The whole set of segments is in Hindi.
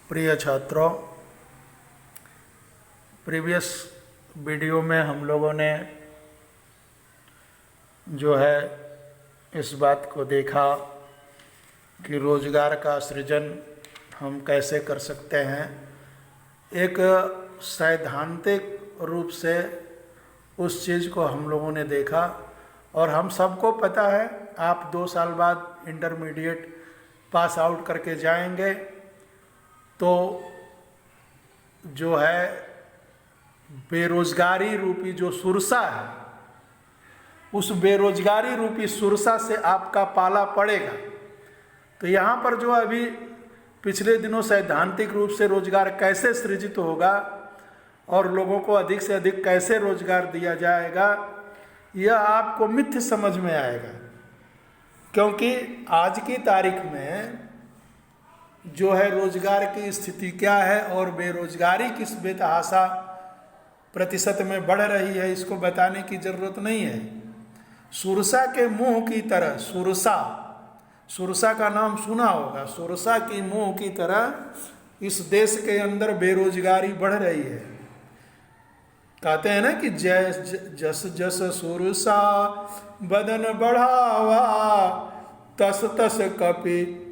प्रिय छात्रों, प्रीवियस वीडियो में हम लोगों ने जो है इस बात को देखा कि रोजगार का सृजन हम कैसे कर सकते हैं। एक सैद्धांतिक रूप से उस चीज़ को हम लोगों ने देखा और हम सबको पता है, आप 2 साल बाद इंटरमीडिएट पास आउट करके जाएंगे तो जो है बेरोजगारी रूपी जो सुरसा है, उस बेरोजगारी रूपी सुरसा से आपका पाला पड़ेगा। तो यहाँ पर जो अभी पिछले दिनों सैद्धांतिक रूप से रोजगार कैसे सृजित होगा और लोगों को अधिक से अधिक कैसे रोजगार दिया जाएगा, यह आपको मिथ्य समझ में आएगा। क्योंकि आज की तारीख में जो है रोजगार की स्थिति क्या है और बेरोजगारी किस बेतहाशा प्रतिशत में बढ़ रही है, इसको बताने की जरूरत नहीं है। सुरसा के मुंह की तरह, सुरसा का नाम सुना होगा, सुरसा की मुंह की तरह इस देश के अंदर बेरोजगारी बढ़ रही है। कहते हैं ना कि जस जस सुरसा बदन बढ़ावा, तस तस कपि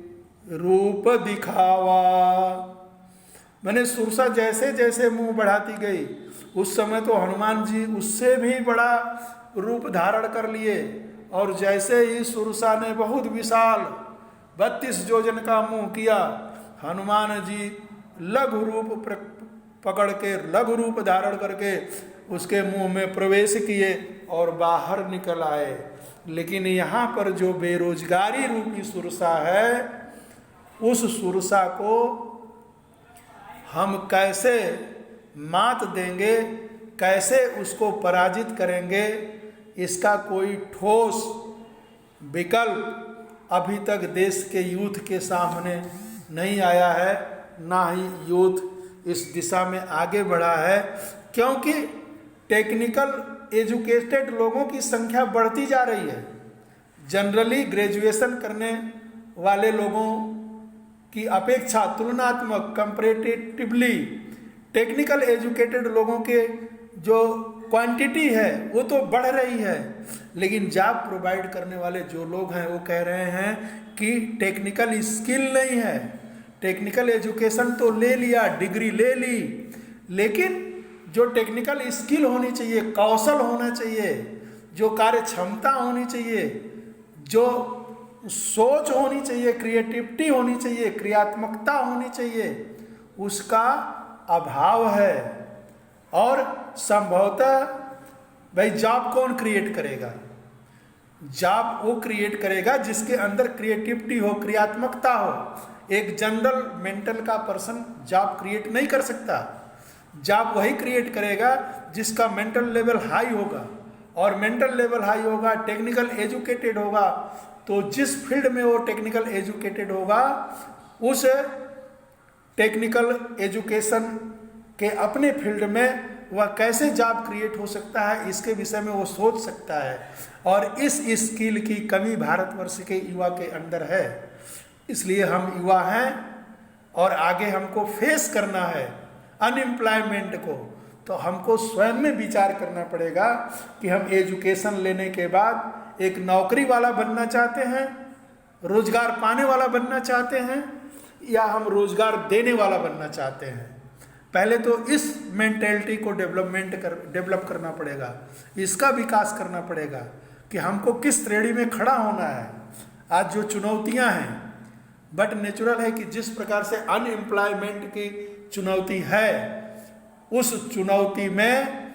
रूप दिखावा। मैंने सुरसा जैसे जैसे मुंह बढ़ाती गई, उस समय तो हनुमान जी उससे भी बड़ा रूप धारण कर लिए, और जैसे ही सुरसा ने बहुत विशाल 32 योजन का मुंह किया, हनुमान जी लघु रूप पकड़ के, लघु रूप धारण करके उसके मुंह में प्रवेश किए और बाहर निकल आए। लेकिन यहाँ पर जो बेरोजगारी रूपी सुरसा है, उस सुरसा को हम कैसे मात देंगे, कैसे उसको पराजित करेंगे, इसका कोई ठोस विकल्प अभी तक देश के यूथ के सामने नहीं आया है, ना ही यूथ इस दिशा में आगे बढ़ा है। क्योंकि टेक्निकल एजुकेटेड लोगों की संख्या बढ़ती जा रही है। जनरली ग्रेजुएशन करने वाले लोगों की अपेक्षा तुलनात्मक कंपैरेटिवली टेक्निकल एजुकेटेड लोगों के जो क्वांटिटी है वो तो बढ़ रही है, लेकिन जॉब प्रोवाइड करने वाले जो लोग हैं वो कह रहे हैं कि टेक्निकल स्किल नहीं है। टेक्निकल एजुकेशन तो ले लिया, डिग्री ले ली, लेकिन जो टेक्निकल स्किल होनी चाहिए, कौशल होना चाहिए, जो कार्य क्षमता होनी चाहिए, जो सोच होनी चाहिए, क्रिएटिविटी होनी चाहिए, क्रियात्मकता होनी चाहिए, उसका अभाव है। और संभवतः भाई जॉब कौन क्रिएट करेगा? जॉब वो क्रिएट करेगा जिसके अंदर क्रिएटिविटी हो, क्रियात्मकता हो। एक जनरल मेंटल का पर्सन जॉब क्रिएट नहीं कर सकता। जॉब वही क्रिएट करेगा जिसका मेंटल लेवल हाई होगा, और मेंटल लेवल हाई होगा, टेक्निकल एजुकेटेड होगा, तो जिस फील्ड में वो टेक्निकल एजुकेटेड होगा, उस टेक्निकल एजुकेशन के अपने फील्ड में वह कैसे जॉब क्रिएट हो सकता है, इसके विषय में वो सोच सकता है। और इस स्किल की कमी भारतवर्ष के युवा के अंदर है। इसलिए हम युवा हैं और आगे हमको फेस करना है अनएम्प्लॉयमेंट को, तो हमको स्वयं में विचार करना पड़ेगा कि हम एजुकेशन लेने के बाद एक नौकरी वाला बनना चाहते हैं, रोजगार पाने वाला बनना चाहते हैं, या हम रोजगार देने वाला बनना चाहते हैं। पहले तो इस मेंटेलिटी को डेवलप करना पड़ेगा, इसका विकास करना पड़ेगा कि हमको किस श्रेणी में खड़ा होना है। आज जो चुनौतियां हैं, बट नेचुरल है कि जिस प्रकार से अनएम्प्लॉयमेंट की चुनौती है, उस चुनौती में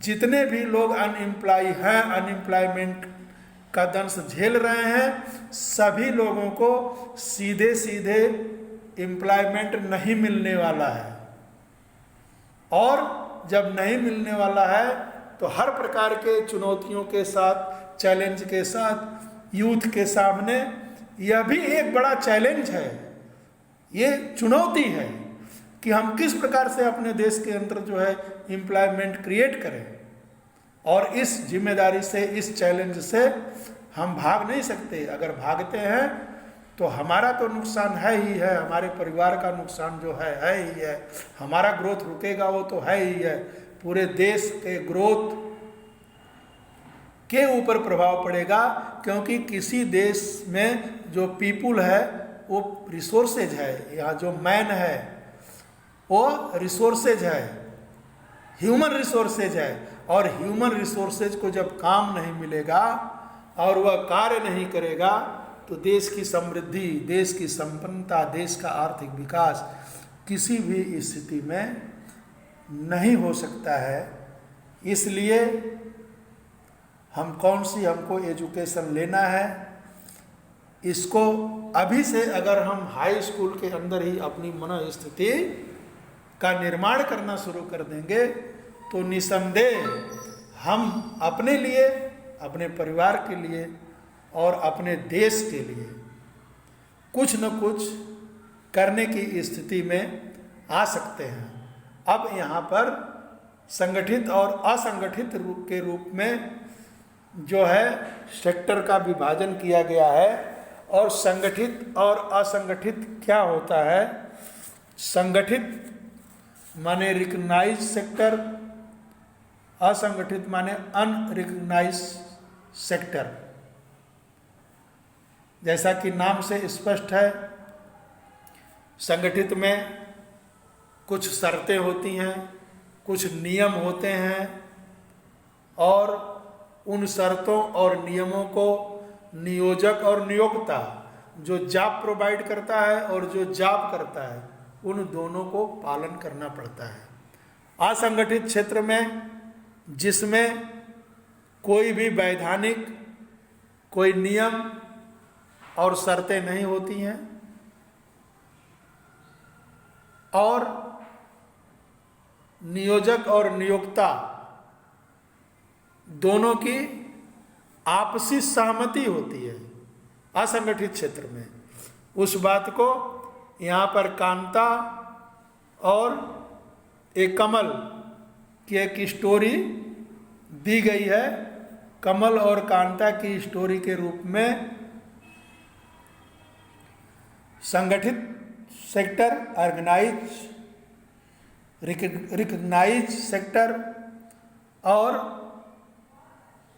जितने भी लोग अनएम्प्लॉय हैं, अनएम्प्लॉयमेंट का दंश झेल रहे हैं, सभी लोगों को सीधे सीधे एम्प्लॉयमेंट नहीं मिलने वाला है। और जब नहीं मिलने वाला है तो हर प्रकार के चुनौतियों के साथ, चैलेंज के साथ यूथ के सामने यह भी एक बड़ा चैलेंज है, ये चुनौती है कि हम किस प्रकार से अपने देश के अंदर जो है एम्प्लॉयमेंट क्रिएट करें। और इस जिम्मेदारी से, इस चैलेंज से हम भाग नहीं सकते। अगर भागते हैं तो हमारा तो नुकसान है ही है, हमारे परिवार का नुकसान जो है ही है, हमारा ग्रोथ रुकेगा वो तो है ही है, पूरे देश के ग्रोथ के ऊपर प्रभाव पड़ेगा। क्योंकि किसी देश में जो पीपुल है वो रिसोर्सेज है, यहाँ जो मैन है वो रिसोर्सेज है, ह्यूमन रिसोर्सेज है, और ह्यूमन रिसोर्सेज को जब काम नहीं मिलेगा और वह कार्य नहीं करेगा तो देश की समृद्धि, देश की संपन्नता, देश का आर्थिक विकास किसी भी स्थिति में नहीं हो सकता है। इसलिए हमको एजुकेशन लेना है, इसको अभी से अगर हम हाई स्कूल के अंदर ही अपनी मनोस्थिति का निर्माण करना शुरू कर देंगे तो निसंदेह हम अपने लिए, अपने परिवार के लिए और अपने देश के लिए कुछ न कुछ करने की स्थिति में आ सकते हैं। अब यहाँ पर संगठित और असंगठित रूप के रूप में जो है सेक्टर का विभाजन किया गया है। और संगठित और असंगठित क्या होता है? संगठित माने रिकग्नाइज सेक्टर, असंगठित माने अनरिकग्नाइज सेक्टर। जैसा कि नाम से स्पष्ट है, संगठित में कुछ शर्तें होती हैं, कुछ नियम होते हैं, और उन शर्तों और नियमों को नियोजक और नियोक्ता, जो जॉब प्रोवाइड करता है और जो जॉब करता है, उन दोनों को पालन करना पड़ता है। असंगठित क्षेत्र में जिसमें कोई भी वैधानिक कोई नियम और शर्तें नहीं होती हैं और नियोजक और नियोक्ता दोनों की आपसी सहमति होती है। असंगठित क्षेत्र में उस बात को यहाँ पर कांता और एक कमल की एक स्टोरी दी गई है। कमल और कांता की स्टोरी के रूप में संगठित सेक्टर, ऑर्गेनाइज रिकग्नाइज सेक्टर और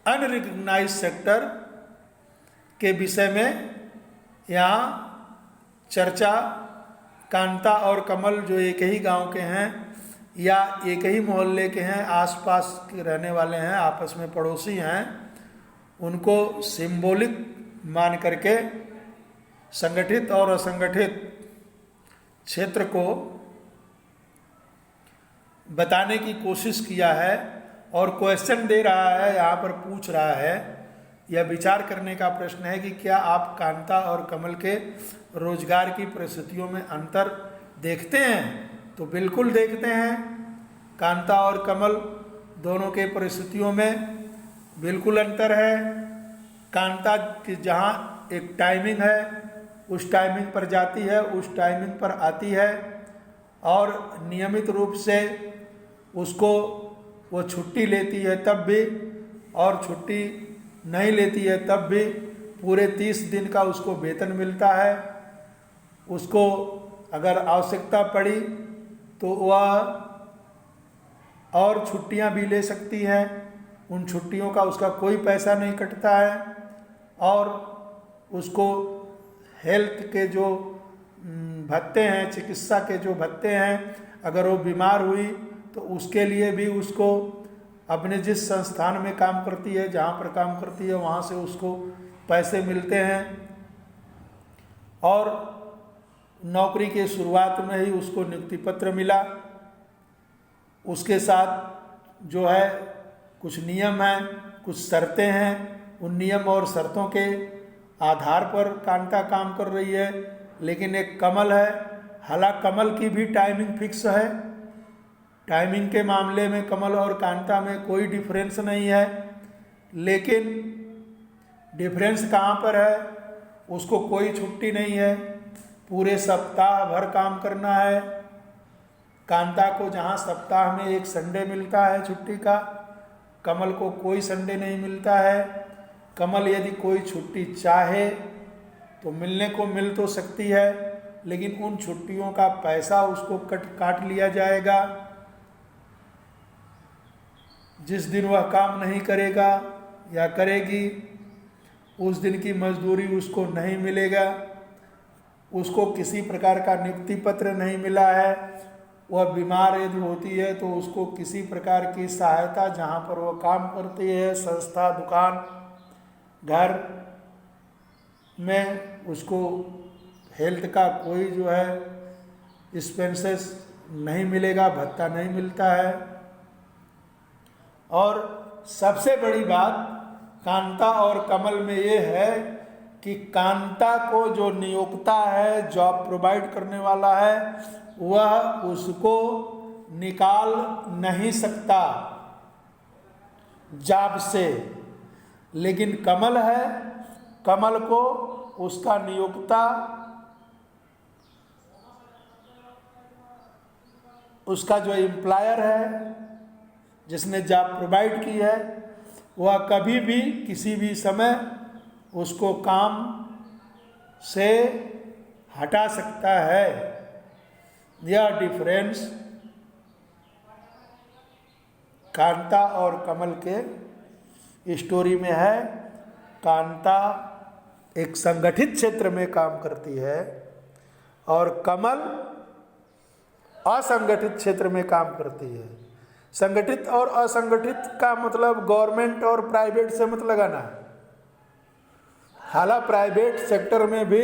अनरिकग्नाइज सेक्टर के विषय में यहाँ चर्चा। कांता और कमल जो एक ही गांव के हैं या एक ही मोहल्ले के हैं, आसपास के रहने वाले हैं, आपस में पड़ोसी हैं, उनको सिंबॉलिक मान करके संगठित और असंगठित क्षेत्र को बताने की कोशिश किया है। और क्वेश्चन दे रहा है, यहाँ पर पूछ रहा है, यह विचार करने का प्रश्न है कि क्या आप कांता और कमल के रोजगार की परिस्थितियों में अंतर देखते हैं? तो बिल्कुल देखते हैं। कांता और कमल दोनों के परिस्थितियों में बिल्कुल अंतर है। कांता की जहाँ एक टाइमिंग है, उस टाइमिंग पर जाती है, उस टाइमिंग पर आती है, और नियमित रूप से उसको वो छुट्टी लेती है तब भी, और छुट्टी नहीं लेती है तब भी पूरे 30 दिन का उसको वेतन मिलता है। उसको अगर आवश्यकता पड़ी तो वह और छुट्टियां भी ले सकती है, उन छुट्टियों का उसका कोई पैसा नहीं कटता है। और उसको हेल्थ के जो भत्ते हैं, चिकित्सा के जो भत्ते हैं, अगर वो बीमार हुई तो उसके लिए भी उसको अपने जिस संस्थान में काम करती है, जहाँ पर काम करती है, वहाँ से उसको पैसे मिलते हैं। और नौकरी के शुरुआत में ही उसको नियुक्ति पत्र मिला, उसके साथ जो है कुछ नियम हैं, कुछ शर्तें हैं। उन नियम और शर्तों के आधार पर कांता काम कर रही है। लेकिन एक कमल है, हालांकि कमल की भी टाइमिंग फिक्स है, टाइमिंग के मामले में कमल और कांता में कोई डिफरेंस नहीं है। लेकिन डिफरेंस कहाँ पर है? उसको कोई छुट्टी नहीं है, पूरे सप्ताह भर काम करना है। कांता को जहाँ सप्ताह में एक संडे मिलता है छुट्टी का, कमल को कोई संडे नहीं मिलता है। कमल यदि कोई छुट्टी चाहे तो मिलने को मिल तो सकती है, लेकिन उन छुट्टियों का पैसा उसको काट लिया जाएगा। जिस दिन वह काम नहीं करेगा या करेगी, उस दिन की मजदूरी उसको नहीं मिलेगा। उसको किसी प्रकार का नियुक्ति पत्र नहीं मिला है, वह बीमार यदि होती है तो उसको किसी प्रकार की सहायता, जहाँ पर वह काम करती है, संस्था, दुकान, घर में, उसको हेल्थ का कोई जो है एक्सपेंसेस नहीं मिलेगा, भत्ता नहीं मिलता है। और सबसे बड़ी बात कांता और कमल में ये है कि कांता को जो नियोक्ता है, जॉब प्रोवाइड करने वाला है, वह उसको निकाल नहीं सकता जॉब से। लेकिन कमल है, कमल को उसका नियोक्ता, उसका जो एम्प्लॉयर है जिसने जॉब प्रोवाइड की है, वह कभी भी किसी भी समय उसको काम से हटा सकता है। यह डिफरेंस कांता और कमल के स्टोरी में है। कांता एक संगठित क्षेत्र में काम करती है और कमल असंगठित क्षेत्र में काम करती है। संगठित और असंगठित का मतलब गवर्नमेंट और प्राइवेट से मत लगाना। हालांकि प्राइवेट सेक्टर में भी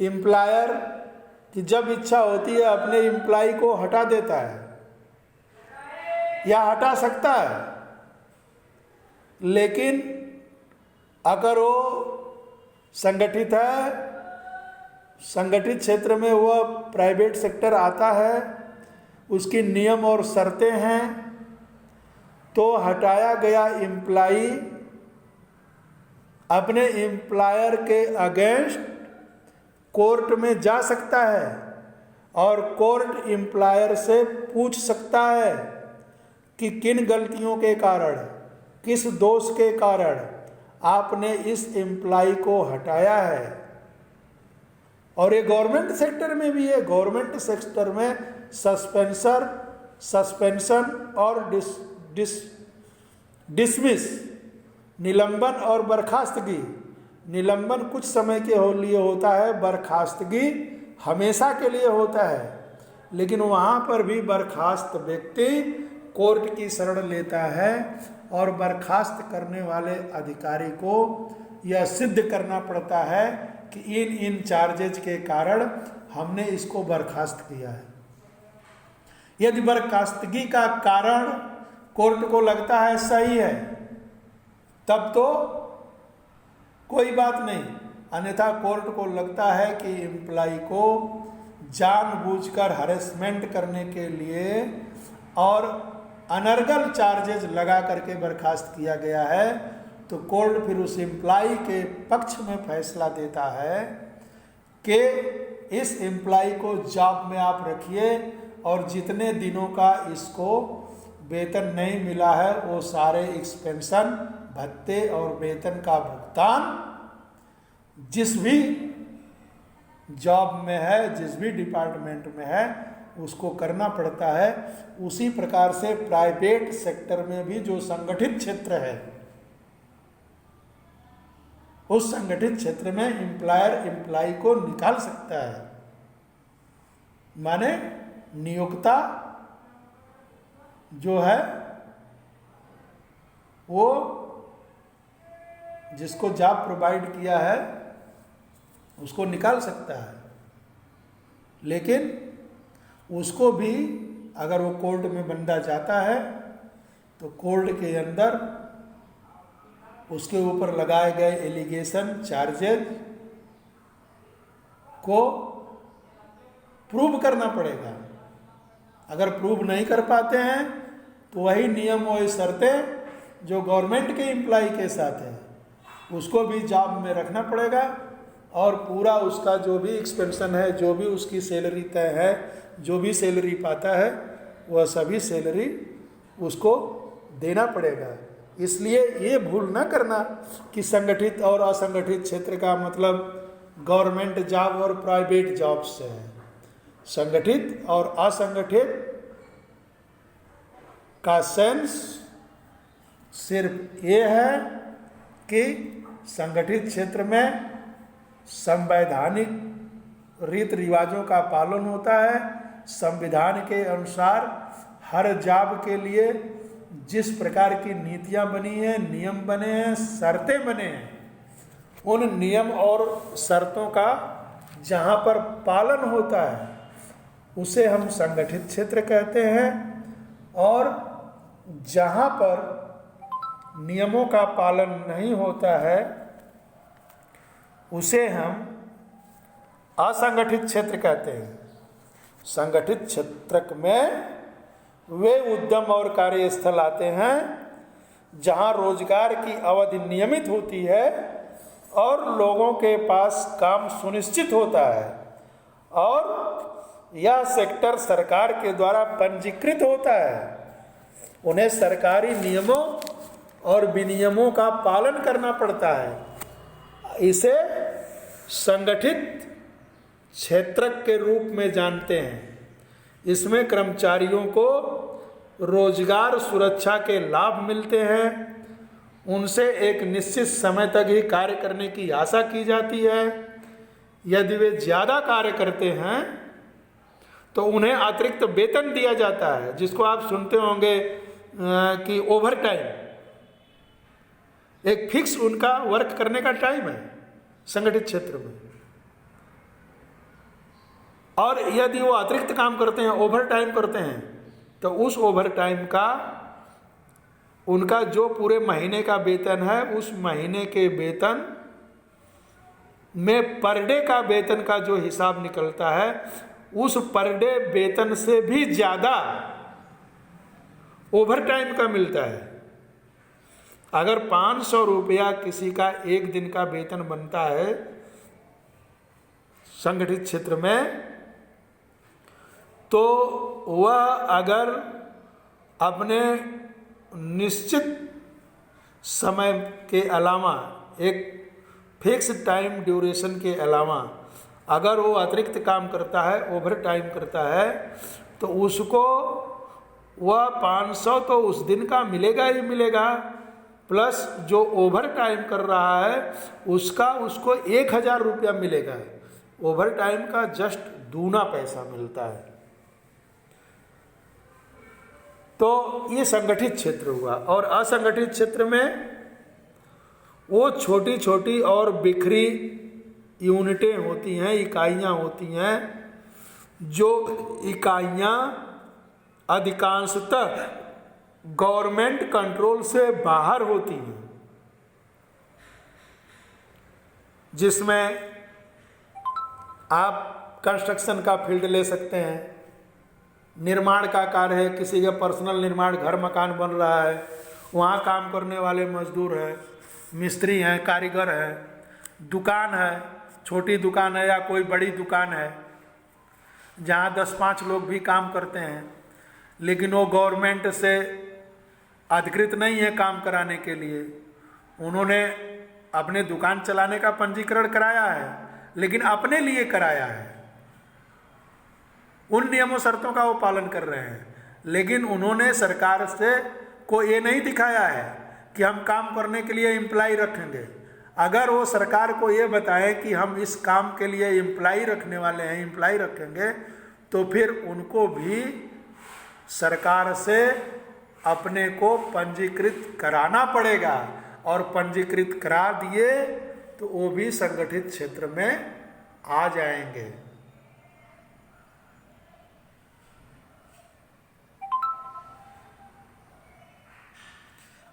एम्प्लॉयर की जब इच्छा होती है अपने एम्प्लॉय को हटा देता है या हटा सकता है, लेकिन अगर वो संगठित है, संगठित क्षेत्र में वह प्राइवेट सेक्टर आता है, उसकी नियम और शर्तें हैं, तो हटाया गया एम्प्लॉई अपने एम्प्लॉयर के अगेंस्ट कोर्ट में जा सकता है और कोर्ट एम्प्लॉयर से पूछ सकता है कि किन गलतियों के कारण, किस दोष के कारण आपने इस एम्प्लॉई को हटाया है। और ये गवर्नमेंट सेक्टर में भी है। गवर्नमेंट सेक्टर में सस्पेंशन और डिसमिस, निलंबन और बर्खास्तगी। निलंबन कुछ समय के लिए होता है, बर्खास्तगी हमेशा के लिए होता है। लेकिन वहाँ पर भी बर्खास्त व्यक्ति कोर्ट की शरण लेता है और बर्खास्त करने वाले अधिकारी को यह सिद्ध करना पड़ता है कि इन चार्जेज के कारण हमने इसको बर्खास्त किया है। यदि बर्खास्तगी का कारण कोर्ट को लगता है सही है, तब तो कोई बात नहीं। अन्यथा कोर्ट को लगता है कि एम्प्लॉय को जानबूझकर हरेसमेंट करने के लिए और अनर्गल चार्जेज लगा करके बर्खास्त किया गया है, तो कोर्ट फिर उस एम्प्लॉय के पक्ष में फैसला देता है कि इस एम्प्लॉय को जॉब में आप रखिए और जितने दिनों का इसको वेतन नहीं मिला है वो सारे एक्सपेंशन, भत्ते और वेतन का भुगतान जिस भी जॉब में है, जिस भी डिपार्टमेंट में है, उसको करना पड़ता है। उसी प्रकार से प्राइवेट सेक्टर में भी जो संगठित क्षेत्र है, उस संगठित क्षेत्र में एम्प्लॉयर एम्प्लॉय को निकाल सकता है। माने नियोक्ता जो है वो जिसको जॉब प्रोवाइड किया है उसको निकाल सकता है, लेकिन उसको भी अगर वो कोर्ट में बंदा जाता है तो कोर्ट के अंदर उसके ऊपर लगाए गए एलिगेशन, चार्जेज को प्रूव करना पड़ेगा। अगर प्रूव नहीं कर पाते हैं तो वही नियम, वही शर्तें जो गवर्नमेंट के एम्प्लॉय के साथ है उसको भी जॉब में रखना पड़ेगा और पूरा उसका जो भी एक्सपेंशन है, जो भी उसकी सैलरी तय है, जो भी सैलरी पाता है वह सभी सैलरी उसको देना पड़ेगा। इसलिए ये भूल ना करना कि संगठित और असंगठित क्षेत्र का मतलब गवर्नमेंट जॉब और प्राइवेट जॉब से है। संगठित और असंगठित का सेंस सिर्फ ये है कि संगठित क्षेत्र में संवैधानिक रीति रिवाजों का पालन होता है। संविधान के अनुसार हर जॉब के लिए जिस प्रकार की नीतियां बनी हैं, नियम बने हैं, शर्तें बने हैं, उन नियम और शर्तों का जहां पर पालन होता है उसे हम संगठित क्षेत्र कहते हैं, और जहां पर नियमों का पालन नहीं होता है उसे हम असंगठित क्षेत्र कहते हैं। संगठित क्षेत्र में वे उद्यम और कार्यस्थल आते हैं जहां रोजगार की अवधि नियमित होती है और लोगों के पास काम सुनिश्चित होता है, और यह सेक्टर सरकार के द्वारा पंजीकृत होता है। उन्हें सरकारी नियमों और विनियमों का पालन करना पड़ता है। इसे संगठित क्षेत्र के रूप में जानते हैं। इसमें कर्मचारियों को रोजगार सुरक्षा के लाभ मिलते हैं, उनसे एक निश्चित समय तक ही कार्य करने की आशा की जाती है। यदि वे ज़्यादा कार्य करते हैं तो उन्हें अतिरिक्त वेतन दिया जाता है, जिसको आप सुनते होंगे कि ओवर टाइम। एक फिक्स उनका वर्क करने का टाइम है संगठित क्षेत्र में, और यदि वो अतिरिक्त काम करते हैं, ओवर टाइम करते हैं, तो उस ओवर टाइम का उनका जो पूरे महीने का वेतन है, उस महीने के वेतन में पर डे का वेतन का जो हिसाब निकलता है, उस पर डे वेतन से भी ज़्यादा ओवर टाइम का मिलता है। अगर 500 रुपया किसी का एक दिन का वेतन बनता है संगठित क्षेत्र में, तो वह अगर अपने निश्चित समय के अलावा, एक फिक्स टाइम ड्यूरेशन के अलावा अगर वो अतिरिक्त काम करता है, ओवर टाइम करता है, तो उसको वह 500 तो उस दिन का मिलेगा ही मिलेगा, प्लस जो ओवर टाइम कर रहा है उसका उसको 1000 रुपया मिलेगा। ओवर टाइम का जस्ट दूना पैसा मिलता है। तो ये संगठित क्षेत्र हुआ। और असंगठित क्षेत्र में वो छोटी छोटी और बिखरी यूनिटें होती हैं, इकाइयां होती हैं, जो इकाइयां अधिकांशतः गवर्नमेंट कंट्रोल से बाहर होती हैं, जिसमें आप कंस्ट्रक्शन का फील्ड ले सकते हैं, निर्माण का कार्य है, किसी का पर्सनल निर्माण, घर मकान बन रहा है, वहाँ काम करने वाले मजदूर हैं, मिस्त्री हैं, कारीगर हैं, दुकान है, छोटी दुकान है या कोई बड़ी दुकान है जहाँ 10-5 लोग भी काम करते हैं, लेकिन वो गवर्नमेंट से अधिकृत नहीं है काम कराने के लिए। उन्होंने अपने दुकान चलाने का पंजीकरण कराया है, लेकिन अपने लिए कराया है, उन नियमों शर्तों का वो पालन कर रहे हैं, लेकिन उन्होंने सरकार से को ये नहीं दिखाया है कि हम काम करने के लिए एम्प्लाई रखेंगे। अगर वो सरकार को ये बताएं कि हम इस काम के लिए एम्प्लाई रखने वाले हैं, एम्प्लाई रखेंगे, तो फिर उनको भी सरकार से अपने को पंजीकृत कराना पड़ेगा, और पंजीकृत करा दिए तो वो भी संगठित क्षेत्र में आ जाएंगे।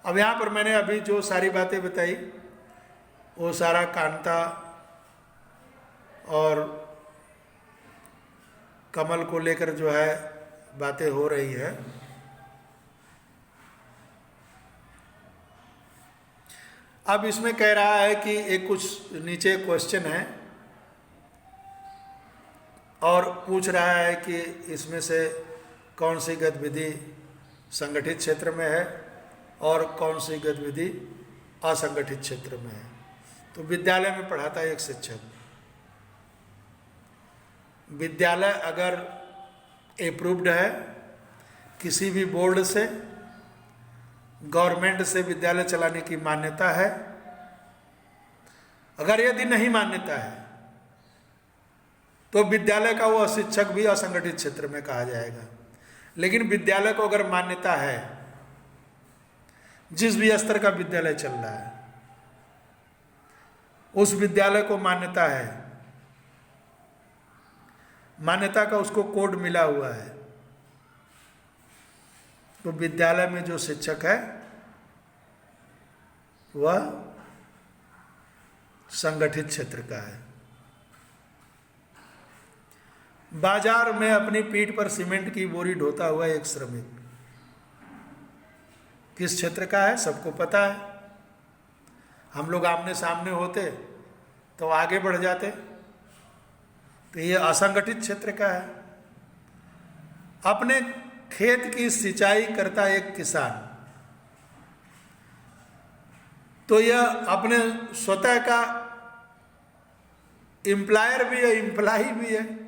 अब यहाँ पर मैंने अभी जो सारी बातें बताई वो सारा कांता और कमल को लेकर जो है बातें हो रही है। अब इसमें कह रहा है कि एक कुछ नीचे क्वेश्चन है और पूछ रहा है कि इसमें से कौन सी गतिविधि संगठित क्षेत्र में है और कौन सी गतिविधि असंगठित क्षेत्र में है। तो विद्यालय में पढ़ाता है एक शिक्षक, विद्यालय अगर अप्रूव्ड है किसी भी बोर्ड से, गवर्नमेंट से विद्यालय चलाने की मान्यता है, अगर यदि नहीं मान्यता है तो विद्यालय का वह शिक्षक भी असंगठित क्षेत्र में कहा जाएगा। लेकिन विद्यालय को अगर मान्यता है, जिस भी स्तर का विद्यालय चल रहा है उस विद्यालय को मान्यता है, मान्यता का उसको कोड मिला हुआ है, तो विद्यालय में जो शिक्षक है वह संगठित क्षेत्र का है। बाजार में अपनी पीठ पर सीमेंट की बोरी ढोता हुआ एक श्रमिक किस क्षेत्र का है? सबको पता है। हम लोग आमने सामने होते तो आगे बढ़ जाते, तो ये असंगठित क्षेत्र का है। अपने खेत की सिंचाई करता एक किसान, तो यह अपने स्वतः का एम्प्लॉयर भी है, एम्प्लॉय भी है।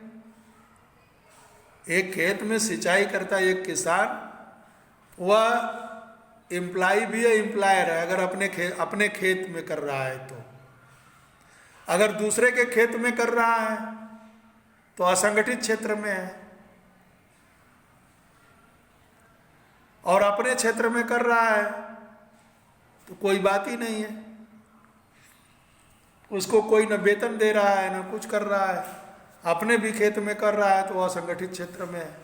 एक खेत में सिंचाई करता एक किसान, वह एम्प्लॉय भी है, एम्प्लॉयर है। अगर अपने खेत में कर रहा है तो, अगर दूसरे के खेत में कर रहा है तो असंगठित क्षेत्र में है, और अपने क्षेत्र में कर रहा है तो कोई बात ही नहीं है, उसको कोई न वेतन दे रहा है न कुछ कर रहा है, अपने भी खेत में कर रहा है तो असंगठित क्षेत्र में है।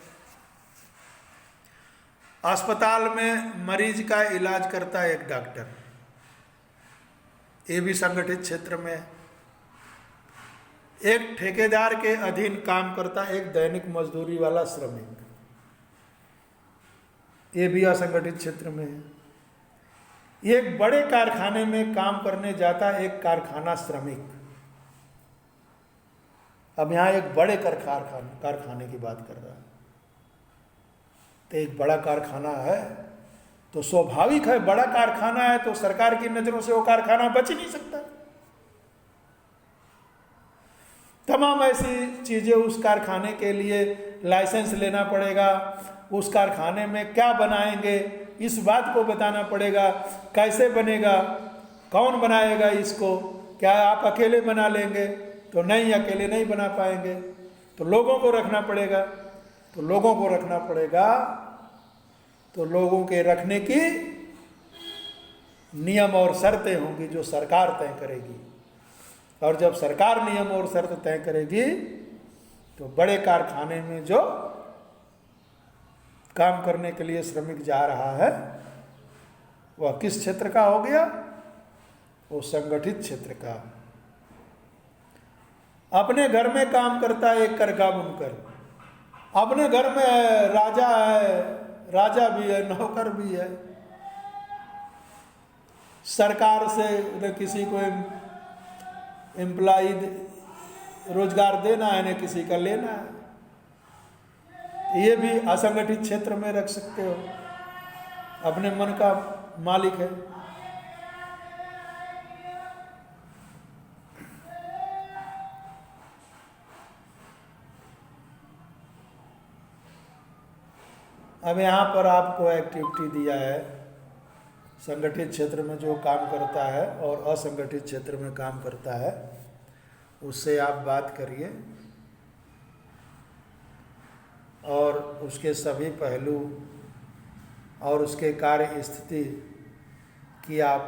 अस्पताल में मरीज का इलाज करता है एक डॉक्टर, ये भी संगठित क्षेत्र में है। एक ठेकेदार के अधीन काम करता एक दैनिक मजदूरी वाला श्रमिक, ये भी असंगठित क्षेत्र में है। एक बड़े कारखाने में काम करने जाता एक कारखाना श्रमिक। अब यहाँ एक बड़े कारखाने की बात कर रहा है, तो एक बड़ा कारखाना है तो स्वाभाविक है, बड़ा कारखाना है तो सरकार की नजरों से वो कारखाना बच ही नहीं सकता। तमाम ऐसी चीजें उस कारखाने के लिए लाइसेंस लेना पड़ेगा, उस कारखाने में क्या बनाएंगे इस बात को बताना पड़ेगा, कैसे बनेगा, कौन बनाएगा इसको, क्या आप अकेले बना लेंगे? तो नहीं, अकेले नहीं बना पाएंगे, तो लोगों को रखना पड़ेगा। तो लोगों को रखना पड़ेगा तो लोगों के रखने की नियम और शर्तें होंगी जो सरकार तय करेगी, और जब सरकार नियम और शर्त तय करेगी तो बड़े कारखाने में जो काम करने के लिए श्रमिक जा रहा है वह किस क्षेत्र का हो गया? वो संगठित क्षेत्र का। अपने घर में काम करता है एक करगा बुनकर, अपने घर में राजा है, राजा भी है, नौकर भी है, सरकार से न किसी को एम्प्लॉय रोजगार देना है न किसी का लेना है, ये भी असंगठित क्षेत्र में रख सकते हो, अपने मन का मालिक है। अब यहाँ पर आपको एक्टिविटी दिया है, संगठित क्षेत्र में जो काम करता है और असंगठित क्षेत्र में काम करता है उससे आप बात करिए और उसके सभी पहलू और उसके कार्य स्थिति की आप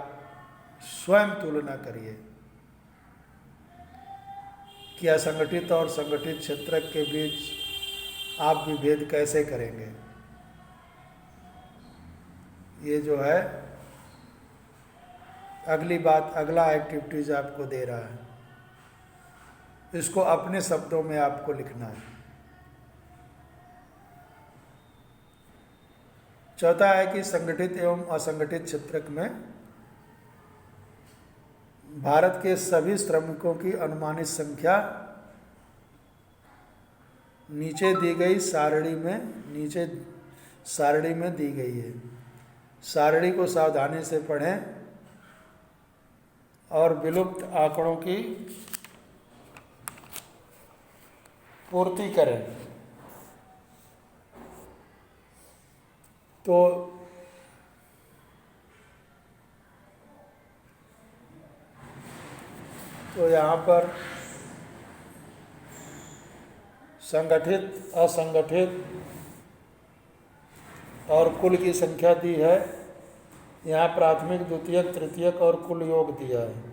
स्वयं तुलना करिए कि असंगठित और संगठित क्षेत्र के बीच आप विभेद कैसे करेंगे। ये जो है अगली बात, अगला एक्टिविटीज आपको दे रहा है, इसको अपने शब्दों में आपको लिखना है। चौथा है कि संगठित एवं असंगठित क्षेत्र में भारत के सभी श्रमिकों की अनुमानित संख्या नीचे दी गई सारणी में दी गई है। सारणी को सावधानी से पढ़ें और विलुप्त आंकड़ों की पूर्ति करें। तो यहाँ पर संगठित, असंगठित और कुल की संख्या दी है। यहाँ प्राथमिक, द्वितीयक, तृतीयक और कुल योग दिया है।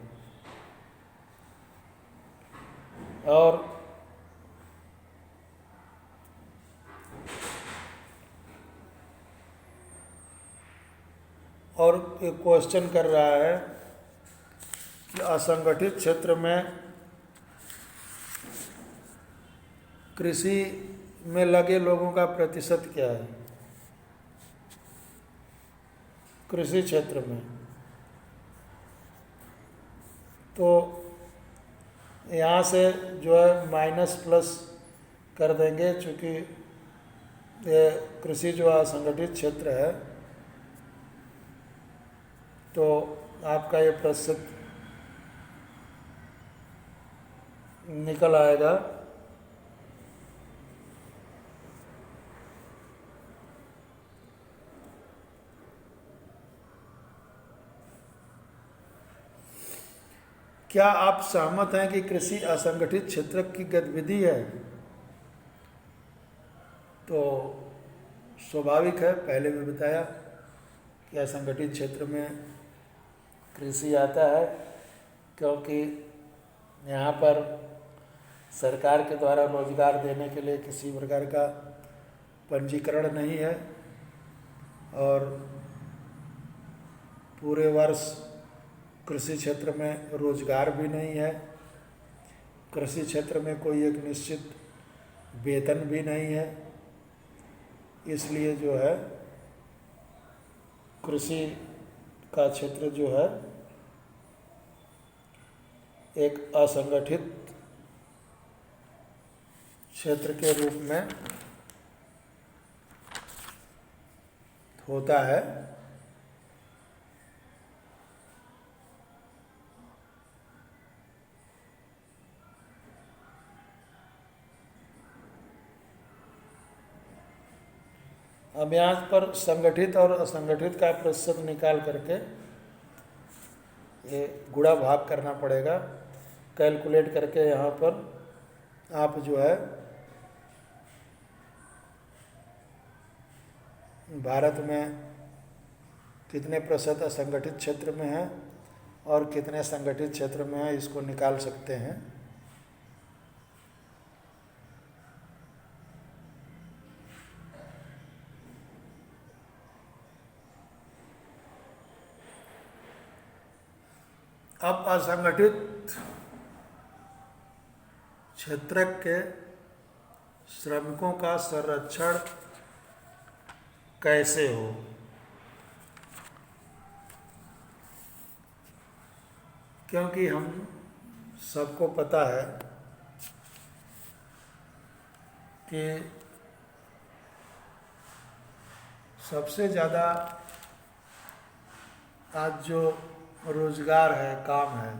और एक क्वेश्चन कर रहा है कि असंगठित क्षेत्र में कृषि में लगे लोगों का प्रतिशत क्या है कृषि क्षेत्र में। तो यहाँ से जो है माइनस प्लस कर देंगे, चूँकि ये कृषि जो असंगठित क्षेत्र है, तो आपका ये प्रतिशत निकल आएगा। क्या आप सहमत हैं कि कृषि असंगठित क्षेत्र की गतिविधि है? तो स्वाभाविक है, पहले भी बताया कि असंगठित क्षेत्र में कृषि आता है, क्योंकि यहाँ पर सरकार के द्वारा रोजगार देने के लिए किसी प्रकार का पंजीकरण नहीं है और पूरे वर्ष कृषि क्षेत्र में रोजगार भी नहीं है। कृषि क्षेत्र में कोई एक निश्चित वेतन भी नहीं है। इसलिए जो है कृषि का क्षेत्र जो है एक असंगठित क्षेत्र के रूप में होता है। अब यहाँ पर संगठित और असंगठित का प्रतिशत निकाल करके ये गुणा भाग करना पड़ेगा। कैलकुलेट करके यहाँ पर आप जो है भारत में कितने प्रतिशत असंगठित क्षेत्र में है और कितने संगठित क्षेत्र में है, इसको निकाल सकते हैं। अब असंगठित क्षेत्र के श्रमिकों का संरक्षण कैसे हो? क्योंकि हम सबको पता है कि सबसे ज़्यादा आज जो रोजगार है, काम है,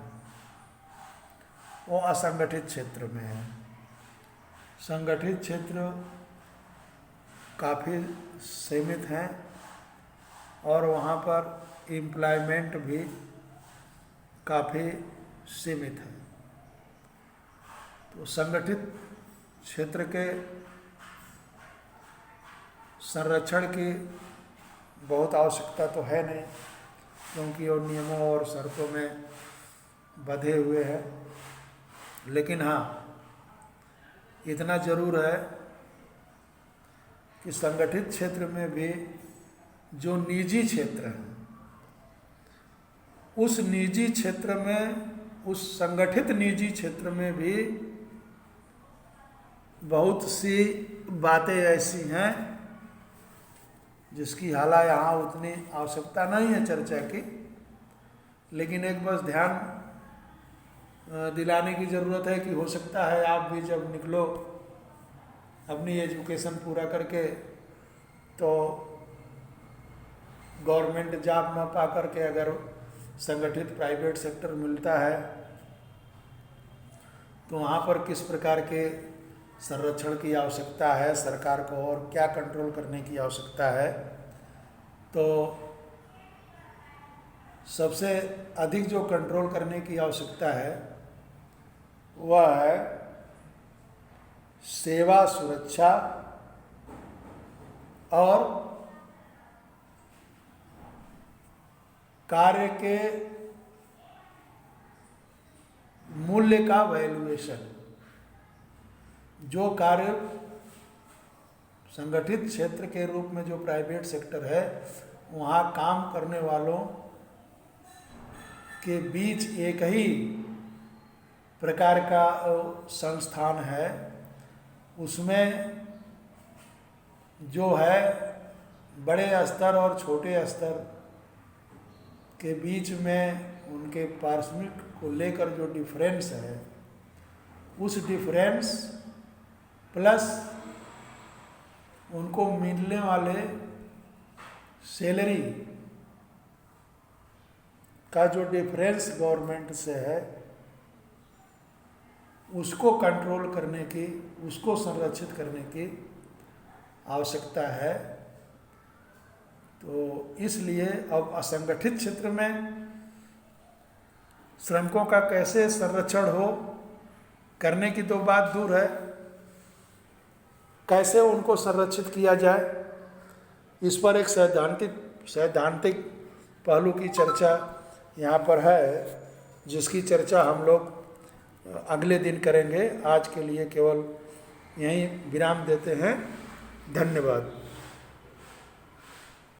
वो असंगठित क्षेत्र में है। संगठित क्षेत्र काफ़ी सीमित हैं और वहाँ पर एम्प्लॉयमेंट भी काफ़ी सीमित है। तो संगठित क्षेत्र के संरक्षण की बहुत आवश्यकता तो है नहीं, क्योंकि वो नियमों और शर्तों में बंधे हुए हैं। लेकिन हाँ, इतना जरूर है कि संगठित क्षेत्र में भी जो निजी क्षेत्र है, उस निजी क्षेत्र में, उस संगठित निजी क्षेत्र में भी बहुत सी बातें ऐसी हैं जिसकी हालांकि यहाँ उतनी आवश्यकता नहीं है चर्चा की, लेकिन एक बस ध्यान दिलाने की ज़रूरत है कि हो सकता है आप भी जब निकलो अपनी एजुकेशन पूरा करके तो गवर्नमेंट जॉब ना पा करके अगर संगठित प्राइवेट सेक्टर मिलता है तो वहाँ पर किस प्रकार के संरक्षण की आवश्यकता है, सरकार को और क्या कंट्रोल करने की आवश्यकता है, तो सबसे अधिक जो कंट्रोल करने की आवश्यकता है वह है सेवा सुरक्षा और कार्य के मूल्य का वैल्यूएशन। जो कार्य संगठित क्षेत्र के रूप में जो प्राइवेट सेक्टर है, वहाँ काम करने वालों के बीच एक ही प्रकार का संस्थान है, उसमें जो है बड़े स्तर और छोटे स्तर के बीच में उनके पारिश्रमिक को लेकर जो डिफरेंस है, उस डिफरेंस प्लस उनको मिलने वाले सैलरी का जो डिफरेंस गवर्नमेंट से है, उसको कंट्रोल करने की, उसको संरक्षित करने की आवश्यकता है। तो इसलिए अब असंगठित क्षेत्र में श्रमिकों का कैसे संरक्षण हो, करने की तो बात दूर है, कैसे उनको संरक्षित किया जाए, इस पर एक सैद्धांतिक पहलू की चर्चा यहाँ पर है, जिसकी चर्चा हम लोग अगले दिन करेंगे। आज के लिए केवल यहीं विराम देते हैं। धन्यवाद।